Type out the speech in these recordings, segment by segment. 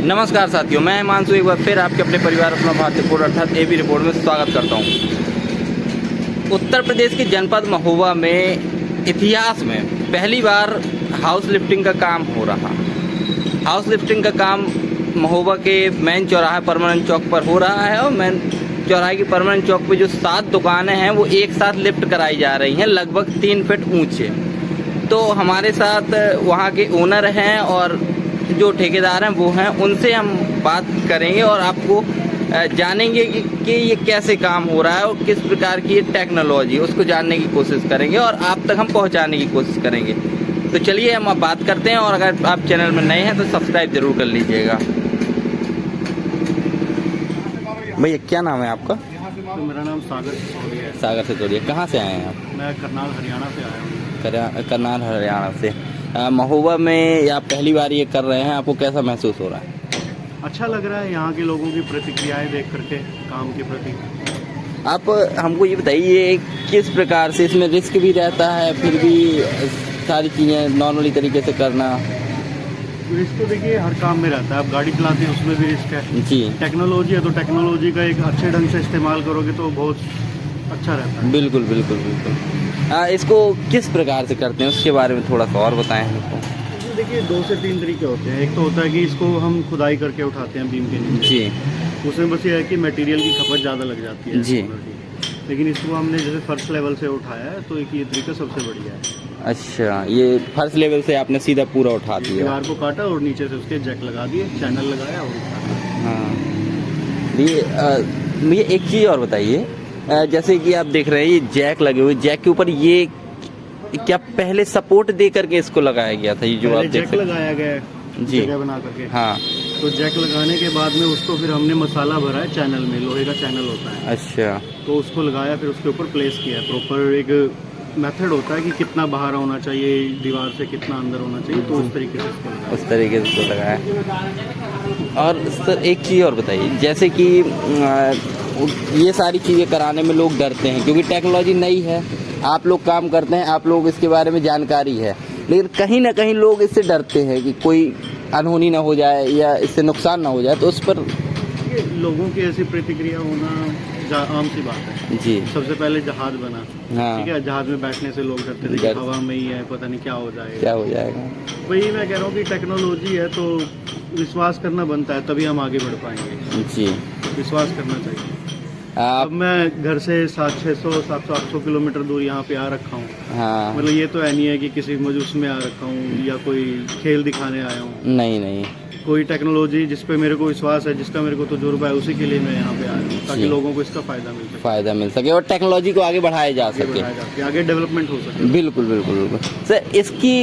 नमस्कार साथियों, मैं हिमांशु एक बार फिर आपके अपने परिवार अपना भारतीय रिपोर्ट अर्थात एबी रिपोर्ट में स्वागत करता हूं। उत्तर प्रदेश के जनपद महोबा में इतिहास में पहली बार हाउस लिफ्टिंग का काम हो रहा। हाउस लिफ्टिंग का काम महोबा के मेन चौराहे परमानेंट चौक पर हो रहा है और मेन चौराहे की परमानेंट चौक पे जो 7 दुकानें हैं वो एक साथ लिफ्ट कराई जा रही हैं, लगभग 3 फीट ऊंचे। तो हमारे साथ वहाँ के ओनर हैं और जो ठेकेदार हैं वो हैं, उनसे हम बात करेंगे और आपको जानेंगे कि ये कैसे काम हो रहा है और किस प्रकार की ये टेक्नोलॉजी उसको जानने की कोशिश करेंगे और आप तक हम पहुंचाने की कोशिश करेंगे। तो चलिए हम अब बात करते हैं और अगर आप चैनल में नए हैं तो सब्सक्राइब जरूर कर लीजिएगा। भैया क्या नाम है आपका? तो मेरा नाम सागर सिसोदिया है। सागर सिसोदिया, कहाँ से आए हैं आप? मैं करनाल हरियाणा से आया हूँ। करनाल हरियाणा से। महोबा में आप पहली बार ये कर रहे हैं, आपको कैसा महसूस हो रहा है? अच्छा लग रहा है यहाँ के लोगों की प्रतिक्रियाएं देख करके काम के प्रति। आप हमको ये बताइए किस प्रकार से इसमें रिस्क भी रहता है, फिर भी सारी चीज़ें नॉर्मली तरीके से करना? रिस्क तो देखिए हर काम में रहता है, आप गाड़ी चलाते हैं उसमें भी रिस्क है जी। टेक्नोलॉजी है तो टेक्नोलॉजी का एक अच्छे ढंग से इस्तेमाल करोगे तो बहुत अच्छा रहता है। बिल्कुल बिल्कुल बिल्कुल। इसको किस प्रकार से करते हैं उसके बारे में थोड़ा सा और बताएं हमको। देखिए 2 से 3 तरीके होते हैं। एक तो होता है कि इसको हम खुदाई करके उठाते हैं बीम के नीचे जी। उसमें बस ये है कि मटेरियल की खपत ज़्यादा लग जाती है जी। लेकिन इसको हमने जैसे फर्स्ट लेवल से उठाया है तो एक ये तरीका सबसे बढ़िया है। अच्छा, ये फर्स्ट लेवल से आपने सीधा पूरा उठा दिया? दीवार को काटा और नीचे से उसके जैक लगा दिए, चैनल लगाया और उठाया। हाँ, ये एक चीज़ और बताइए, जैसे कि आप देख रहे हैं ये जैक लगे हुए, जैक के ऊपर ये क्या पहले सपोर्ट दे करके इसको लगाया गया था? ये जो आप जैक लगाया गया है जी जगह बना करके। हाँ, तो जैक लगाने के बाद में उसको फिर हमने मसाला भरा है चैनल में, लोहे का चैनल होता है। अच्छा। तो उसको लगाया, फिर उसके ऊपर प्लेस किया। प्रॉपर एक मेथड होता है कि कितना बाहर होना चाहिए दीवार से, कितना अंदर होना चाहिए, तो उस तरीके से इसको लगाया। और सर एक चीज़ और बताइए, जैसे कि ये सारी चीज़ें कराने में लोग डरते हैं क्योंकि टेक्नोलॉजी नई है, आप लोग काम करते हैं, आप लोग इसके बारे में जानकारी है, लेकिन कहीं ना कहीं लोग इससे डरते हैं कि कोई अनहोनी ना हो जाए या इससे नुकसान ना हो जाए, तो उस पर लोगों की ऐसी प्रतिक्रिया होना आम सी बात है जी। सबसे पहले जहाज बना, हाँ। ठीक है, जहाज में बैठने से लोग डरते थे कि हवा में ही है, पता नहीं क्या हो जाएगा। वही मैं कह रहा हूँ कि टेक्नोलॉजी है तो विश्वास करना बनता है, तभी हम आगे बढ़ पाएंगे जी। विश्वास करना चाहिए। अब मैं घर से 700-800 किलोमीटर दूर यहाँ पे आ रखा हूँ। हाँ। मतलब ये तो है नहीं है कि किसी मजूस में आ रखा हूँ या कोई खेल दिखाने आया हूँ। नहीं, कोई टेक्नोलॉजी जिस पे मेरे को विश्वास है, जिसका मेरे को तजुर्बा है, उसी के लिए मैं यहाँ पे आया हूँ ताकि लोगों को इसका फायदा मिल सके और टेक्नोलॉजी को आगे बढ़ाया जा सके, आगे डेवलपमेंट हो सके। बिल्कुल बिल्कुल बिल्कुल। सर इसकी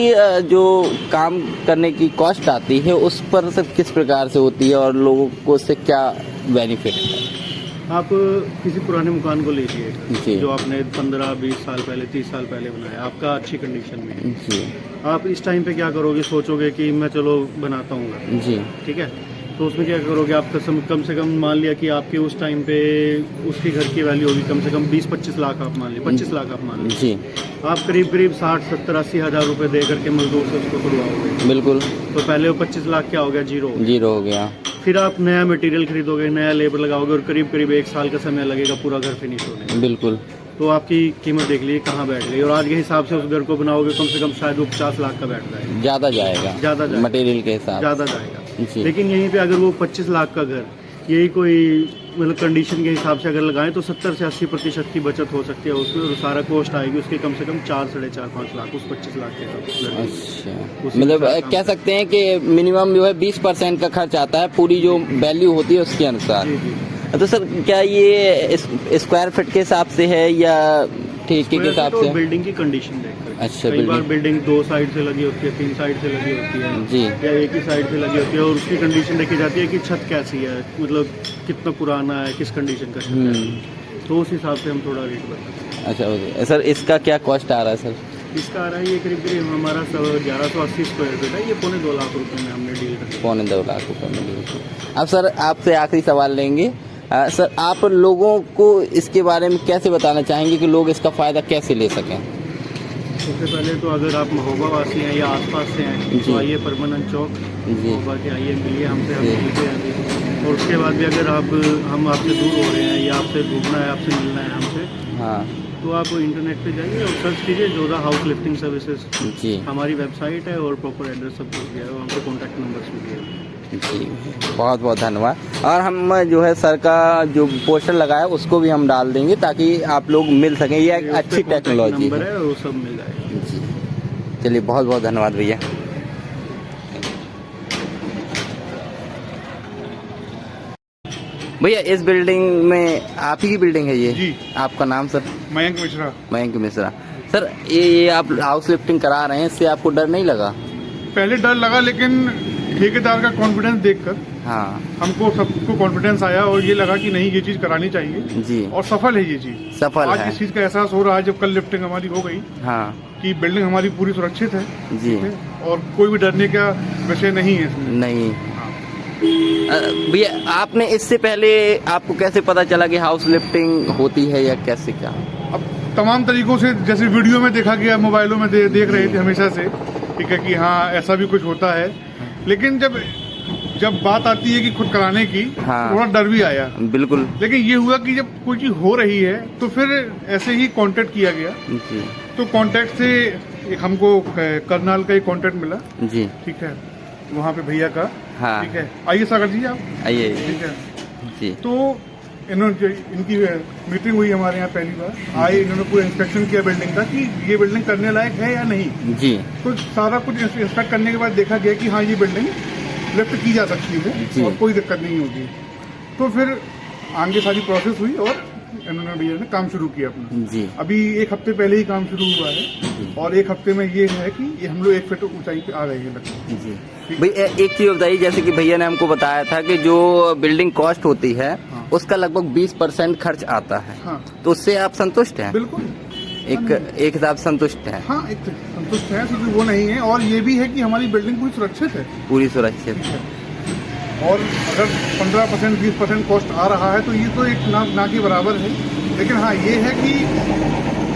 जो काम करने की कॉस्ट आती है उस पर सर किस प्रकार से होती है और लोगों को उससे क्या बेनिफिट है? आप किसी पुराने मकान को लीजिए जो आपने 15-20 साल पहले, 30 साल पहले बनाया, आपका अच्छी कंडीशन में है जी। आप इस टाइम पे क्या करोगे, सोचोगे कि मैं चलो बनाता हूँ जी, ठीक है, तो उसमें क्या करोगे आप? कम से कम मान लिया कि आपके उस टाइम पे उसकी घर की वैल्यू होगी कम से कम 20-25 लाख, आप मान लिया 25 लाख आप मान लीजिए जी। आप करीब 60-70-80 हज़ार रुपये दे करके मजदूर से उसको खुलवाओगे। बिल्कुल। तो पहले वो 25 लाख क्या हो गया? जीरो हो गया। फिर आप नया मटेरियल खरीदोगे, नया लेबर लगाओगे और करीब 1 साल का समय लगेगा पूरा घर फिनिश होने में। बिल्कुल। तो आपकी कीमत देख लीजिए कहाँ बैठ गई, और आज के हिसाब से उस घर को बनाओगे कम से कम शायद वो 50 लाख का बैठ जाएगा। ज़्यादा जाएगा मटेरियल के हिसाब ज़्यादा जाएगा। लेकिन यहीं पे अगर वो 25 लाख का घर यही कोई मतलब कंडीशन के हिसाब से अगर लगाएं तो 70 से 80% की बचत हो सकती है उसमें, और सारा कॉस्ट आएगी उसके कम से कम 4-4.5 लाख उस 25 लाख के हिसाब। अच्छा, मतलब कह सकते हैं कि मिनिमम जो है 20% का खर्च आता है पूरी जो वैल्यू होती है उसके अनुसार। तो सर क्या ये स्क्वायर फीट के हिसाब से है या ठेके के हिसाब से? बिल्डिंग की कंडीशन देखकर। अच्छा, कई बार बिल्डिंग 2 साइड से लगी होती है, 3 साइड से लगी होती है जी, या एक ही साइड से लगी होती है, और उसकी कंडीशन देखी जाती है कि छत कैसी है, मतलब कितना पुराना है, किस कंडीशन का छत है, तो उस हिसाब से हम थोड़ा रेट बताते हैं। अच्छा सर, इसका क्या कॉस्ट आ रहा है सर? इसका आ रहा है ये करीब हमारा 1180 स्क्वायर फीट है, ये 2.25 लाख रुपये में हमने डील कर 2.25 लाख रुपये में डील किया। अब सर आपसे आखिरी सवाल लेंगे, सर आप लोगों को इसके बारे में कैसे बताना चाहेंगे कि लोग इसका फ़ायदा कैसे ले सकें? सबसे पहले तो अगर आप महोबा वासी हैं या आसपास से हैं तो आइए परमानेंट चौक महोबा के, आइए मिलिए हमसे, हम मिलते हैं। और उसके बाद भी अगर हम आपसे दूर हो रहे हैं या आपसे घूमना है, आपसे मिलना है हमसे, हाँ, तो आप इंटरनेट पे जाइए और सर्च कीजिए जोधा हाउस लिफ्टिंग सर्विसेज जी। हमारी वेबसाइट है और प्रॉपर एड्रेस सब कुछ दिया है, हमसे कॉन्टैक्ट नंबर्स भी दिए जी। बहुत बहुत धन्यवाद। और हम जो है सर का जो पोस्टर लगाया उसको भी हम डाल देंगे ताकि आप लोग मिल सकें। ये एक अच्छी टेक्नोलॉजी है, वो सब मिल जाएगा जी। चलिए बहुत बहुत धन्यवाद भैया। भैया इस बिल्डिंग में आप ही की बिल्डिंग है ये जी? आपका नाम सर? मयंक मिश्रा। मयंक मिश्रा। सर ये आप हाउस लिफ्टिंग करा रहे हैं, इससे आपको डर नहीं लगा? पहले डर लगा, लेकिन ठेकेदार का कॉन्फिडेंस देखकर हाँ हमको सबको कॉन्फिडेंस आया और ये लगा कि नहीं ये चीज करानी चाहिए जी। और सफल है ये चीज, सफल आज है। इस चीज का एहसास हो रहा है जब कल लिफ्टिंग हमारी हो गई हाँ कि बिल्डिंग हमारी पूरी सुरक्षित है जी, और कोई भी डरने का विषय नहीं है इसमें। नहीं भैया आपने इससे पहले आपको कैसे पता चला कि हाउस लिफ्टिंग होती है या कैसे क्या? अब तमाम तरीकों से, जैसे वीडियो में देखा गया, मोबाइलों में देख रहे थे हमेशा से, ठीक है कि हाँ ऐसा भी कुछ होता है, लेकिन जब बात आती है कि खुद कराने की हाँ, थोड़ा डर भी आया बिल्कुल। लेकिन ये हुआ कि जब कोई चीज हो रही है तो फिर ऐसे ही कांटेक्ट किया गया जी। तो कांटेक्ट से हमको करनाल का एक कांटेक्ट मिला जी, ठीक है, वहाँ पे भैया का हाँ। ठीक है, आइए सागर जी आप आइए, ठीक है जी। तो इनकी मीटिंग हुई हमारे यहाँ पहली बार, आए, इन्होंने पूरा इंस्पेक्शन किया बिल्डिंग का कि ये बिल्डिंग करने लायक है या नहीं जी। तो सारा कुछ इंस्पेक्ट करने के बाद देखा गया कि हाँ ये बिल्डिंग लिफ्ट की जा सकती है और कोई दिक्कत नहीं होगी। तो फिर आगे सारी प्रोसेस हुई और इन्होंने भैया ने काम शुरू किया अपना जी। अभी एक हफ्ते पहले ही काम शुरू हुआ है और एक हफ्ते में ये है कि ये हम लोग 1 फीट ऊंचाई पे आ गए हैं जी। भैया एक चीज बताइए, जैसे कि भैया ने हमको बताया था कि जो बिल्डिंग कॉस्ट होती है हाँ। उसका लगभग 20% खर्च आता है हाँ। तो उससे आप संतुष्ट हैं? बिल्कुल, एक हिसाब संतुष्ट है हाँ, एक संतुष्ट है, क्योंकि वो नहीं है। और ये भी है कि हमारी बिल्डिंग पूरी सुरक्षित है, पूरी सुरक्षित है। और अगर 15% 20% कॉस्ट आ रहा है तो ये तो एक ना के बराबर है। लेकिन हाँ ये है कि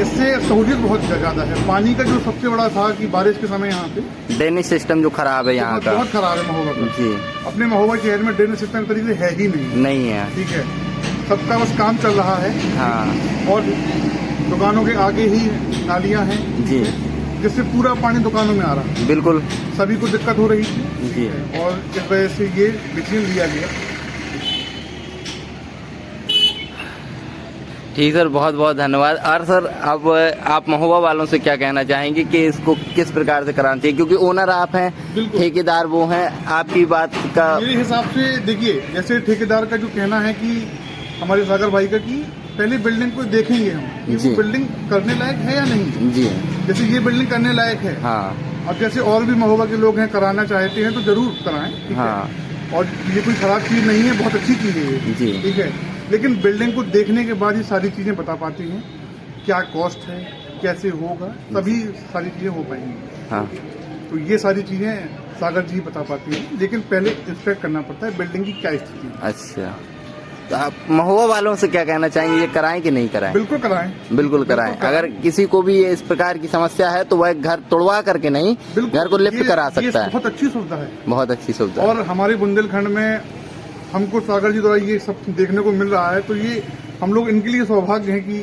इससे सहूलियत बहुत ज्यादा है। पानी का जो सबसे बड़ा था कि बारिश के समय यहाँ पे ड्रेनेज सिस्टम जो खराब है यहाँ का, बहुत खराब है महोबा का जी। अपने महोबा शहर में ड्रेनेज सिस्टम तरीके से है ही नहीं है, ठीक है, सबका बस काम चल रहा है हाँ। और दुकानों के आगे ही नालियाँ हैं जी, जिससे पूरा पानी दुकानों में आ रहा है, बिल्कुल सभी को दिक्कत हो रही थी जी। और इस वजह से ये डिसीजन लिया गया। ठीक सर, बहुत बहुत धन्यवाद। और सर अब आप महोबा वालों से क्या कहना चाहेंगे कि इसको किस प्रकार से कराना चाहिए, क्योंकि ओनर आप हैं, ठेकेदार वो हैं, आपकी बात का मेरे हिसाब से देखिए, जैसे ठेकेदार का जो कहना है कि हमारे सागर भाई का कि पहले बिल्डिंग को देखेंगे हम कि वो बिल्डिंग करने लायक है या नहीं जी। जैसे ये बिल्डिंग करने लायक है हाँ। अब जैसे और भी महोबा के लोग हैं कराना चाहते हैं तो जरूर कराएं, ठीक हाँ। है, और ये कोई खराब चीज नहीं है, बहुत अच्छी चीज है जी, ठीक है। लेकिन बिल्डिंग को देखने के बाद ही सारी चीजें बता पाती हैं, क्या कॉस्ट है, कैसे होगा, तभी सारी चीजें हो पाएंगी हाँ। तो ये सारी चीजें सागर जी बता पाती हैं, लेकिन पहले इंस्पेक्ट करना पड़ता है बिल्डिंग की क्या स्थिति है। अच्छा, तो आप महोबा वालों से क्या कहना चाहेंगे, ये कराएं कि नहीं कराएं? बिल्कुल कराएं, बिल्कुल कराएं। अगर किसी को भी इस प्रकार की समस्या है तो वह घर तोड़वा करके नहीं, घर को लिफ्ट करा सकता है। बहुत अच्छी सुविधा है, बहुत अच्छी सुविधा। और हमारे बुंदेलखंड में हमको सागर जी द्वारा ये सब देखने को मिल रहा है, तो ये हम लोग इनके लिए सौभाग्य है कि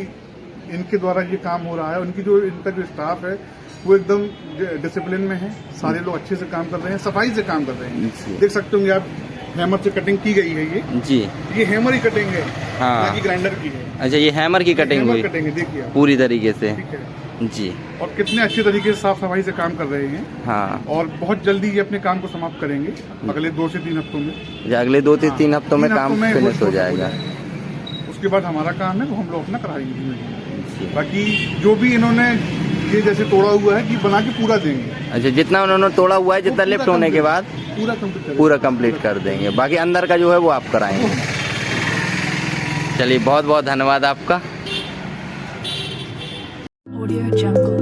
इनके द्वारा ये काम हो रहा है। इनका जो स्टाफ है वो एकदम डिसिप्लिन में है, सारे लोग अच्छे से काम कर रहे हैं, सफाई से काम कर रहे हैं। देख सकते होंगे आप, हैमर से कटिंग की गई है ये जी, ये हैमर ही कटिंग है हाँ। ना कि ग्राइंडर की है। अच्छा, ये हैमर की कटिंग हुई, कटिंग है, देखिए पूरी तरीके से, ठीक है जी। और कितने अच्छे तरीके से साफ सफाई से काम कर रहे हैं हाँ। और बहुत जल्दी ये अपने काम को समाप्त करेंगे, अगले 2 से 3 हफ्तों में। अगले 2 से 3 हफ्तों में काम फिनिश हो जाएगा। उसके बाद हमारा काम है वो हम लोग अपना कराएंगे। बाकी जो भी इन्होंने ये जैसे तोड़ा हुआ है कि बना के पूरा देंगे। अच्छा, जितना उन्होंने तोड़ा हुआ है, जितना लिफ्ट होने के बाद पूरा कंप्लीट कर देंगे, बाकी अंदर का जो है वो आप कराएंगे। चलिए, बहुत बहुत धन्यवाद आपका। Audio Jungle।